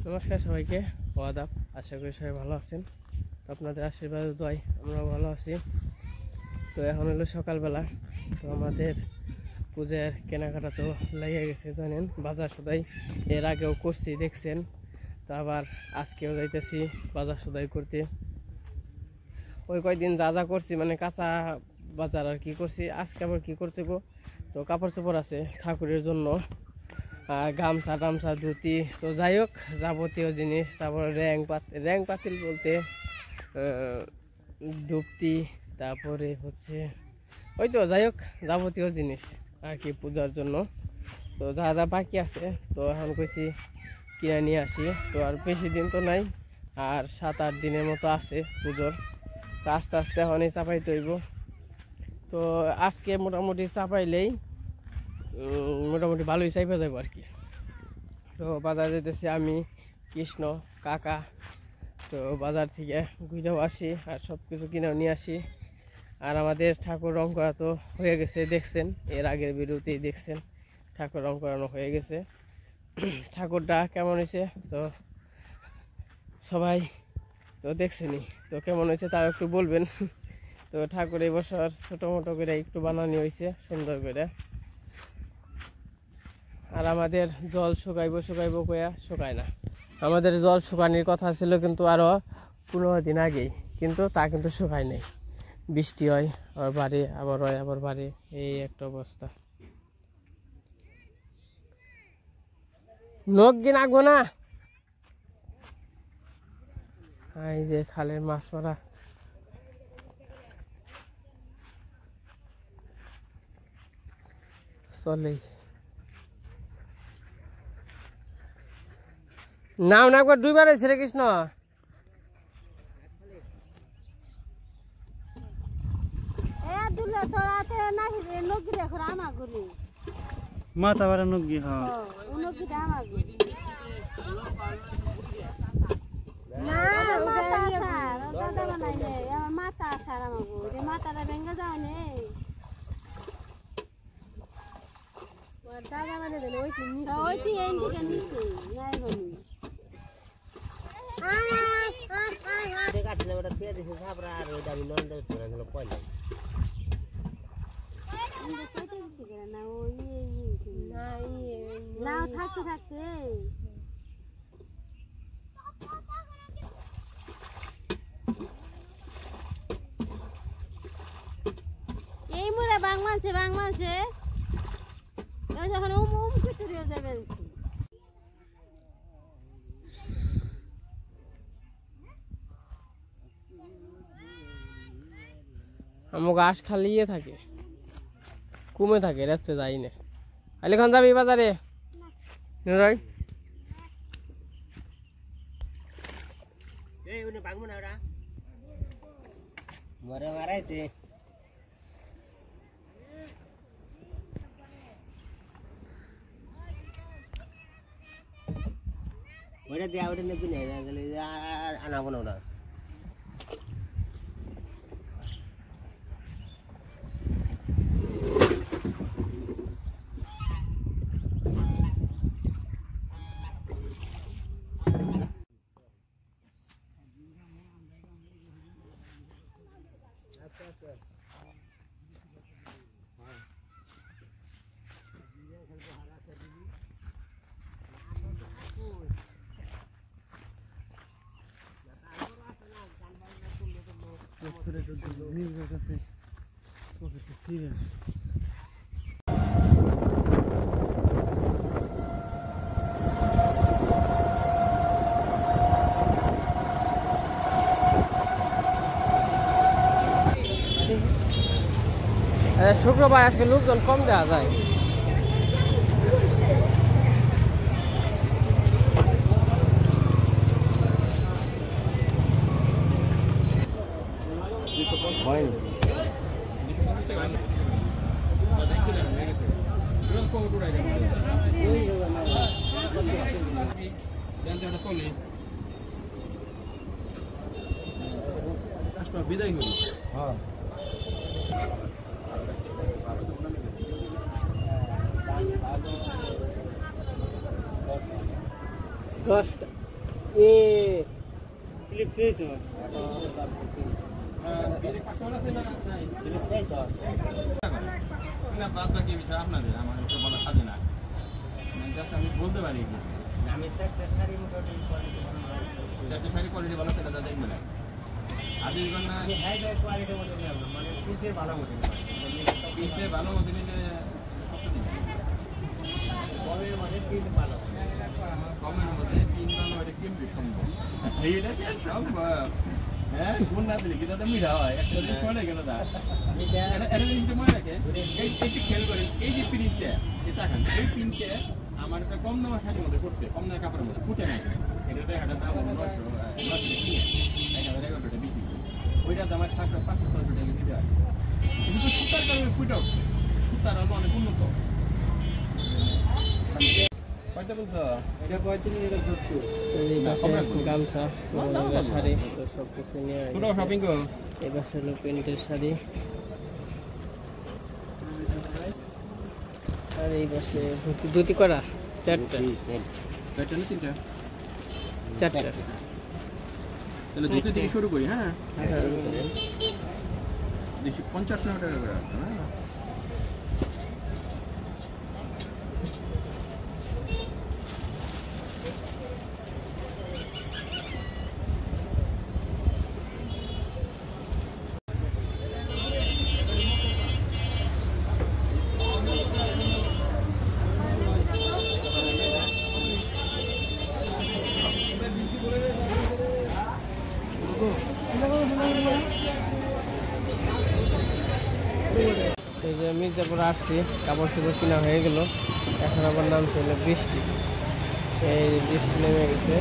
নমস্কার সবাইকে, আদাব। আশা করি সবাই ভালো আছেন। আপনাদের আশীর্বাদ দোয়াই আমরা ভালো আছি। তো এখন হলো সকালবেলা। তো আমাদের পূজার কেনাকাটা তো লেগে গেছে, জানেন, বাজার সদাই এর আগেও করছি, দেখছেন। তো আবার আজকেও যাইতেছি বাজার সদাই করতে। ওই কয়েকদিন যা যা করছি, মানে কাঁচা বাজার আর কি করছি, আজকে আবার কি করতে গো। তো কাপড় চোপড় আছে ঠাকুরের জন্য, গামছা টামছা ধুতি, তো যাই হোক যাবতীয় জিনিস। তারপরে র্যাং পাতিল বলতে ধুপতি, তারপরে হচ্ছে ওই তো যাই হোক যাবতীয় জিনিস আর কি পূজার জন্য। তো যা যা বাকি আছে তো এখন কইছি কিনে নিয়ে আসি। তো আর বেশি দিন তো নাই, আর 7-8 দিনের মতো আছে পুজোর। তো আস্তে আস্তে এখনই চাপাইতে হইব। তো আজকে মোটামুটি চাপাইলেই মোটামুটি ভালোই চাইপা যাবো আর কি। তো বাজার যেতেছি আমি, কৃষ্ণ, কাকা। তো বাজার থেকে ঘুরেও আসি আর সব কিছু কিনেও নিয়ে আসি। আর আমাদের ঠাকুর রং করা তো হয়ে গেছে, দেখছেন, এর আগের ভিডিওতেই দেখছেন ঠাকুর রং করানো হয়ে গেছে। ঠাকুরটা কেমন হয়েছে তো সবাই তো দেখছেনই, তো কেমন হয়েছে তাও একটু বলবেন। তো ঠাকুর এই বছর ছোটো মোটো করে একটু বানানো হয়েছে সুন্দর করে। আর আমাদের জল শুকাইব কয়া শুকায় না। আমাদের জল শুকানোর কথা ছিল কিন্তু আরও 15 দিন আগেই, কিন্তু তা কিন্তু শুকায় নাই। বৃষ্টি হয় আবার বাড়ে, আবার হয় আবার বাড়ে, এই একটা অবস্থা। নখ দিন আগবো না। এই যে খালের মাছ মারা চলেই। নাও না একবার 2 বার হয়েছে রে কৃষ্ণ। মাথা বাড়া নগি, হ্যাঁ মাথাটা ভেঙে যাও নেই। দাদা মানে থাকতে থাকতে এই মুড়ে বাংলাদেশে যখন যাবেন। আমার গাছ খালি থাকে, কমে থাকে, রাত্রে যাই না। আলে খান যাবি বাজারে? ওটা দেয়া ওটা নেবি না, আনাবো না ওটা। শুক্রবার আজকে লোকজন কম দেওয়া যায়। বিদায় করি হ্যাঁ দশটা এ স্লিপ খেয়েছো বাদ বাকি বিষয় আপনাদের আমার এটা বলা সাজে না আমি বলতে পারি আমি চারটে শাড়ি মোটামুটি চারটে শাড়ি কোয়ালিটি ভালো সেটা দেখবে না আজই না কোয়ালিটির মধ্যে নিয়ে আসবো মানে পিসের ভালো মতো পিসে ভালো মতো নিলে কমের মধ্যে পিস ভালো কমের মধ্যে 3 ভালো এটা কেমনি সম্ভব এইটা কি সম্ভব হ্যাঁ কোন না দিলে কি তাতে মিঠা হয় একটা জিনিস মনে গেল না এটা জিনিসটা মনে রাখে একটু খেয়াল করেন এই যে পিনটা এটা খান এই পিনটা আমার একটা কম দামের শাড়ির মধ্যে করছে কম দামের কাপড়ের মধ্যে ফুটে নাই এটা একটা দাম 900 বিক্রি ওইটা দাম 500 টাকা দিতে হয় কিন্তু সুতার কারণে ফুটে উঠছে সুতার হলো অনেক উন্নত কয়টা বলছো এটা 35 এটা 70 গামছা শাড়ি তো সব কিছু নিয়ে শপিং করো এবার হলো প্রিন্টের শাড়ি আর এই পাশে ধুতি করা চারটা চারটা না তিনটা চারটা তাহলে দুটো থেকে শুরু করি হ্যাঁ 50 টাকা করে হ্যাঁ এই যে মির্জাপুর আসছি কাপড় চোপড় কিনা হয়ে গেল এখন আবার নাম ছিল বৃষ্টি এই বৃষ্টি নেমে গেছে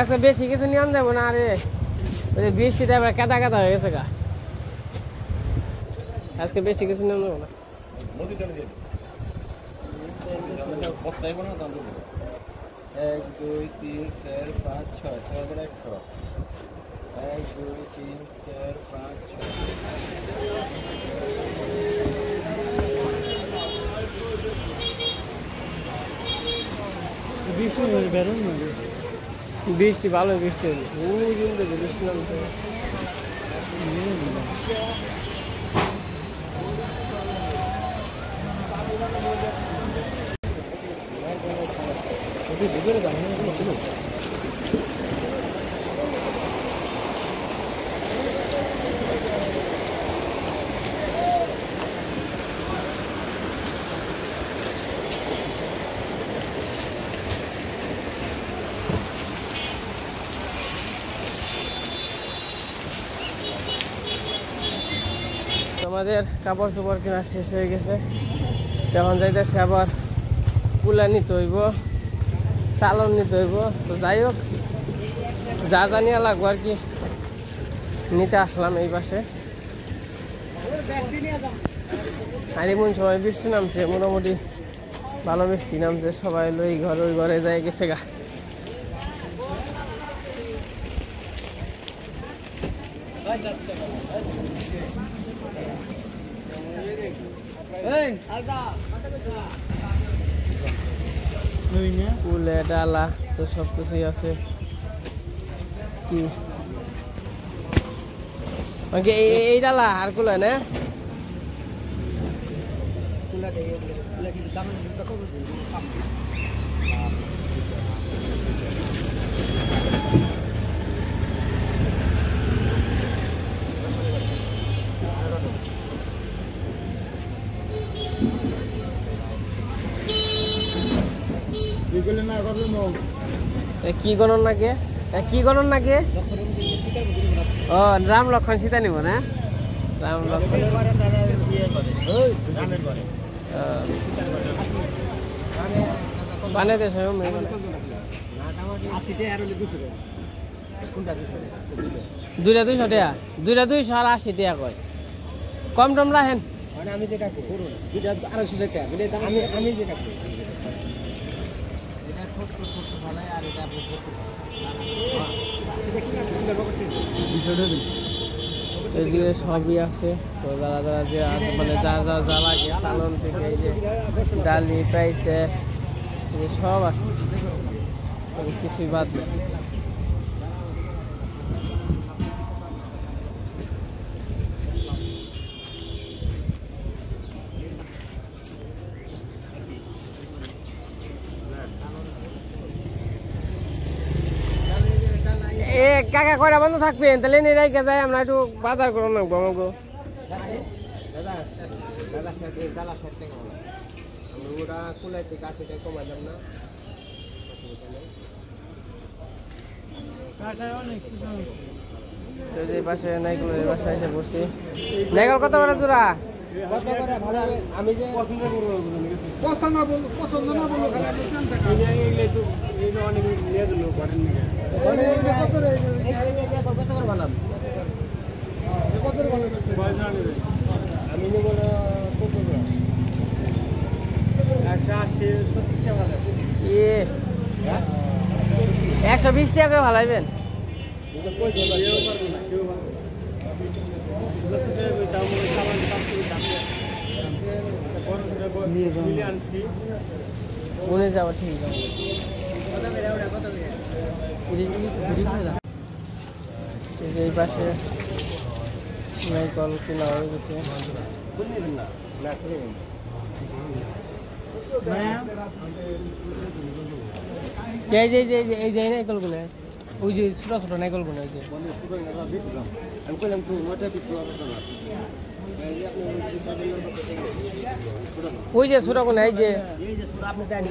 আচ্ছা বেশি কিছু নিয়ে যাবো না আরে ওই যে বৃষ্টিতে আবার কাদা কাদা হয়ে গেছে গা আজকে বেশি কিছু নিয়ে যাবো না এক দুই তিন চার পাঁচ ছয় ছয় করে 100 1 2 3 4 5 বৃষ্টি ভালো বৃষ্টি হলো ওই কিন্তু বৃষ্টি নামছে আমাদের কাপড় চোপড় কেনা শেষ হয়ে গেছে তখন যাইতেছে আবার কুলা নিতে হইব চালন নিতে হইব তো যাই হোক যা যা নিয়ে লাগবো আর কি নিতে আসলাম এই পাশে আর এমন সময় বৃষ্টি নামছে মোটামুটি ভালো বৃষ্টি নামছে সবাই ওই ঘরে যায় গেছে গা কুলে ডালা তো সব কিছুই আছে কি এই ডালা আর কুলে না কি গণন নাকি কি গণন নাকি ও রাম লক্ষণ সীতা নিব না রাম লক্ষণ বানাইতে দুইটা 200 টাকা দুইটা 280 টাকা কয় কম টম রাখেন মানে আমি যে কাটবো দুইটা 250 টাকা বুঝলে দাম আমি যে কাটবো এটা ছোট ছোট ভালো আর এটা আপনি ছোট সেটা কি আছে সুন্দর বকটি বিষয়টা দিন এদিকে সবই আছে তো যারা যারা যে আছে মানে যা যা যা লাগে সালন থেকে এই যে ডালি পাইছে সব আছে কিছুই বাদ নেই এ কাকা কয়টা বন্ধ থাকবেন তাহলে নিয়ে রেখে যায় আমরা একটু বাজার করো না গমগো দাদা দাদা সাথে দাদা সাথে কেমন আমরা ওটা কুলাইতে কাছে কমাইলাম না তো যে পাশে নাইকুলের বাসায় এসে বসছি নাইকুল কত করে জোড়া কত করে ভালো হবে আমি যে পছন্দ না বলো খালি আপনি চান টাকা এইগুলো একটু এইগুলো অনেক নিয়ে দিল করেন কত রে কত করে ভালো কত রে ভালো আমি নেব না 70 গ্রাম 180 70 টাকা ভালো ইয়ে 120 টাকা করে ভালাইবেন এটা কই যাবে উনি যাবো ঠিক আছে এই পাশে নাইকল কিনা হয়ে গেছে এই যে এই যে নাইকল গুলো ওই যে ছোট ছোট নাইকল গুলো যে আমি কইলাম তো নটা পিস ওই যে ছোট গুলো এই যে এই যে ছোট আপনি দেন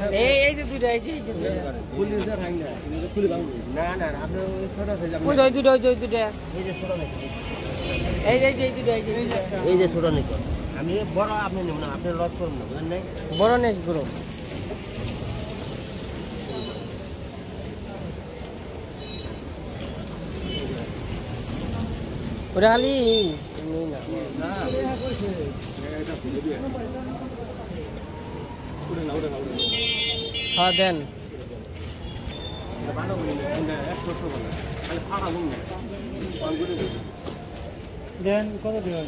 এই যে দুইটা এই যে ফুলি স্যার হাই না ফুলি ভাঙ না না আপনি ওই ছোট হয়ে যাবে ওই যে দুইটা ওই দুইটা এই যে ছোট নাকি এই যে দুইটা এই যে ছোট নাকি আমি বড় আপনি নেব না আপনি লস করুন না বুঝেন নাই বড় নেই গুরু ওটা খালি নেই না হ্যাঁ দেন ভালো বলি না 100 ভালো তাহলে ফাড়া লুন না দেন কত দিবেন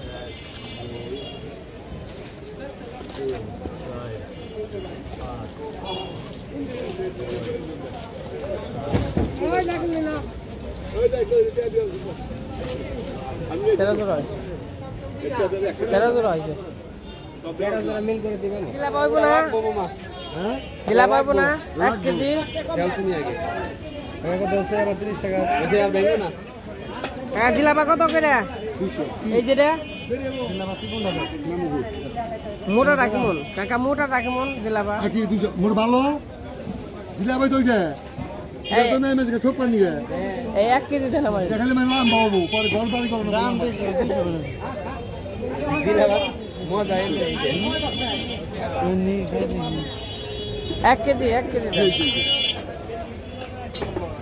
ওই দেখলি না 13 জোড়া হয়েছে 13 জোড়া হয়েছে বেড়া জোড়া মিল করে দিবেন জিলা পাইবো না হ্যাঁ জিলা পাইবো না 1 কেজি দাও তুমি আগে আগে 10 টাকা 30 টাকা এতে আর ভেঙো না হ্যাঁ জিলাপা কত করে 200 এই যেটা জিলাপি কোন দাদা নামগু মোটা রাখিমন কাকা মোটা রাখিমন জিলাপা কি 200 মোর ভালো জিলাবাই তো যে এই তো নাই মেজকে ঠোক পানি গে এই 1 কেজি দেন আমার দেখালে মানে নাম বাবু পরে গল বাড়ি করব না দাম জিলাপি মজা এলে 1 কেজি দেন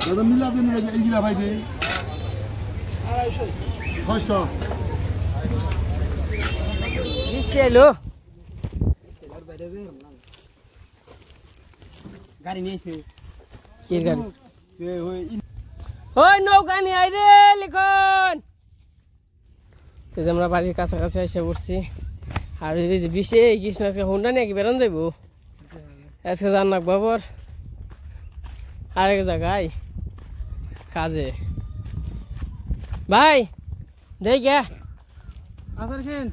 দাদা মিলা দেন এই জিলাবাই দে 600 বৃষ্টি এলো গাড়ি নিয়েছে কি গাড়ি ওই নৌকা নিয়ে আই রে লিখন তো আমরা বাড়ির কাছাকাছি এসে পড়ছি আর এই যে বিশে কৃষ্ণ আজকে হুন্ডা নিয়ে কি বেরোন যাইব আজকে যান না বাবর আরেক জায়গায় কাজে ভাই দেই গে আসার খেন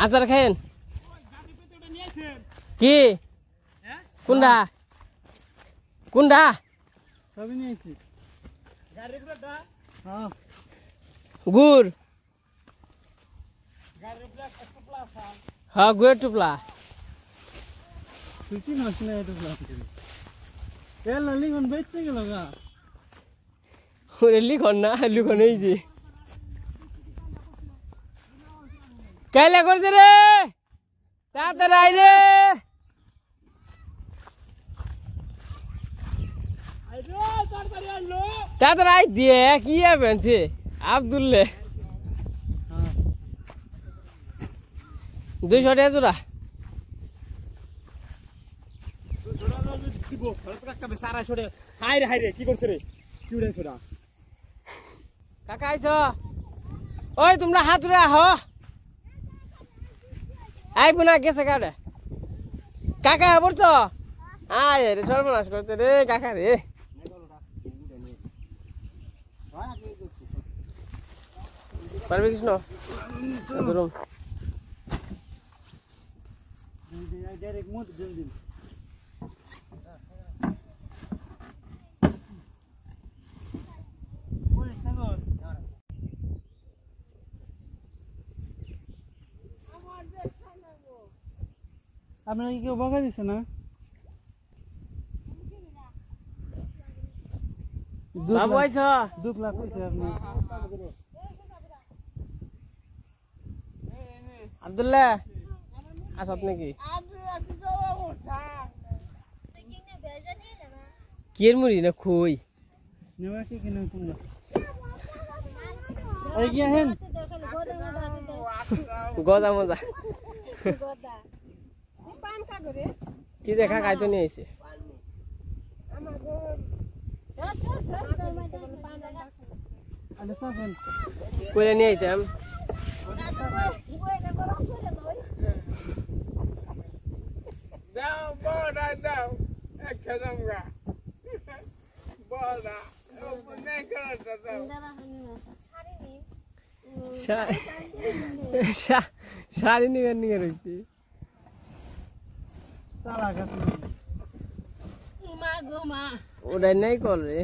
আচার খাইন কি কোনটা কোনটা সবই নিয়েছি হ্যাঁ গুড় হ্যাঁ গুড়ের টুপলা তুই চিনস না এটা তেল না লিখন বেচতে গেল গা ওরে লিখন না লিখন এই যে কাইলে করছে রে তাড়াতাড়ি আই রে তাড়াতাড়ি আই দিয়ে কি আবেনছে আব্দুল্লে 200 টাকা জোড়া। দিব কাকা বেশ 250 টাকা। হাই রে কি করছ রে? কি উড়াইছ না? কাকা আইছো? ওই তোমরা হাত ধরে আহ। আই পুনা গেছে কারে? কাকা বলছ? আয় রে সর্বনাশ করতে রে কাকা রে। পারবে কৃষ্ণ? ধরুন। ডাইরেক্ট মুদ দিন দিন আপনার কি কেউ বকা দিচ্ছে না? বাবু আইছো? 2 লাখ কইছে আপনি। আব্দুল্লাহ আসত নাকি? কিয়ের মুড়ি না খুই? নেওয়া কি কিনা তোমরা? এই কি হেন? গজা মজা। কি দেখা খাইতো নিয়ে আইছে? আরে সাফেন কইলে নিয়ে আইতাম। দাও বড়া দাও একটা দামগা বড়া ও নাই করতে দাও শাড়ি নিয়ে নিয়ে রয়েছি। তালা গাছ ওটাই নাই কল রে।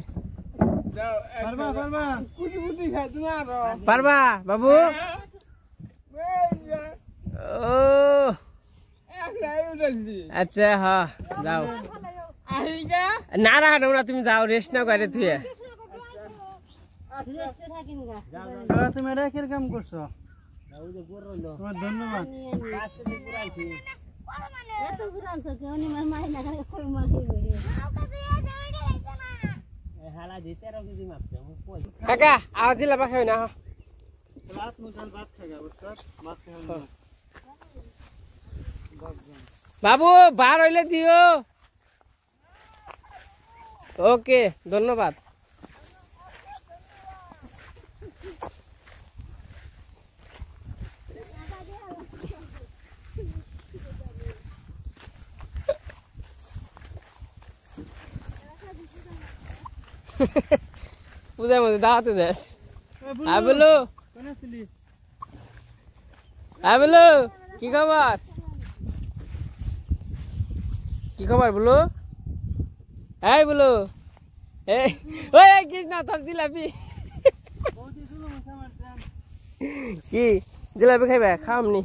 দাও পারবা পারবা কুটি কুটি খাই তোমার পারবা বাবু? ও একলাই উড়াইছি আচ্ছা হ্যাঁ যাও। আহিগা না রাখো না তুমি যাও রেস্ট না করে তুই। তুমি রেখের কাম করছো। তোমার ধন্যবাদ। কাকা আওয়াজ দিলে পাখাই না। রাত মুজাল ভাত খাগা বুঝছো? ভাত খাওয়া বাবু বার হইলে দিও। ওকে ধন্যবাদ। পূজার মধ্যে দাওয়াতে যাস। হ্যাঁ বলো কোন ছিলি? হ্যাঁ বলো কি খবর? কি খবর বলো? এই বলো এই ওই কৃষ্ণ তোর জিলাপি বৌদি শুনো আমার জান। কি জিলাপি খাইবে? খামনি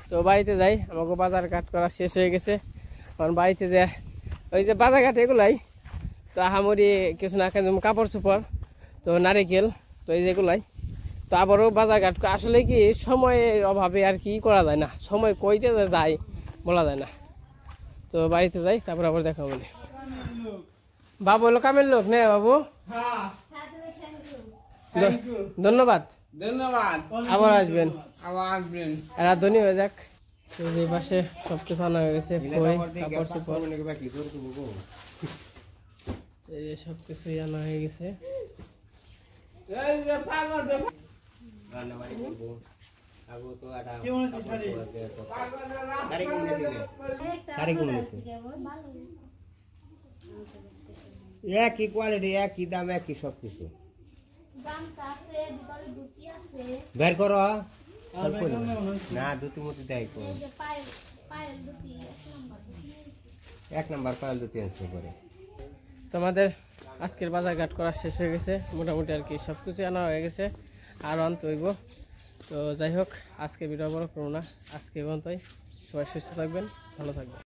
তো বাড়িতে যাই। আমাকে বাজার ঘাট করা শেষ হয়ে গেছে। কারণ বাড়িতে যে ওই যে বাজার ঘাট এগুলাই তো আহামরি কিছু না যেমন কাপড় চোপড় তো নারিকেল তো এই যেগুলাই তো আবারও বাজার ঘাট আসলে কি সময়ের অভাবে আর কি করা যায় না। সময় কইতে যায় বলা যায় না। তো বাড়িতে যাই তারপর আবার দেখা বলি। বাবু হলো কামের লোক নে বাবু। হ্যাঁ ধন্যবাদ। ধন্যবাদ আবার আসবেন। আবার আসবেন এরা ধনী হয়ে যাক। তো এই পাশে সবকিছু আনা হয়ে গেছে খই কাপড় চোপড় এই যে সবকিছুই আনা হয়ে গেছে। এই যে পাগল কেমন আছিস শাড়ি? একই কোয়ালিটি একই দাম একই সব কিছু বের করো। না দুটি মতো দেয় তো 1 নাম্বার পাল দুটি আনছে পরে। তোমাদের আজকের বাজার ঘাট করা শেষ হয়ে গেছে মোটামুটি আর কি সবকিছু আনা হয়ে গেছে আর আনতে হইব। তো যাই হোক আজকে ভিডিও বড় করবো না। আজকে পর্যন্তই। সবাই সুস্থ থাকবেন ভালো থাকবেন।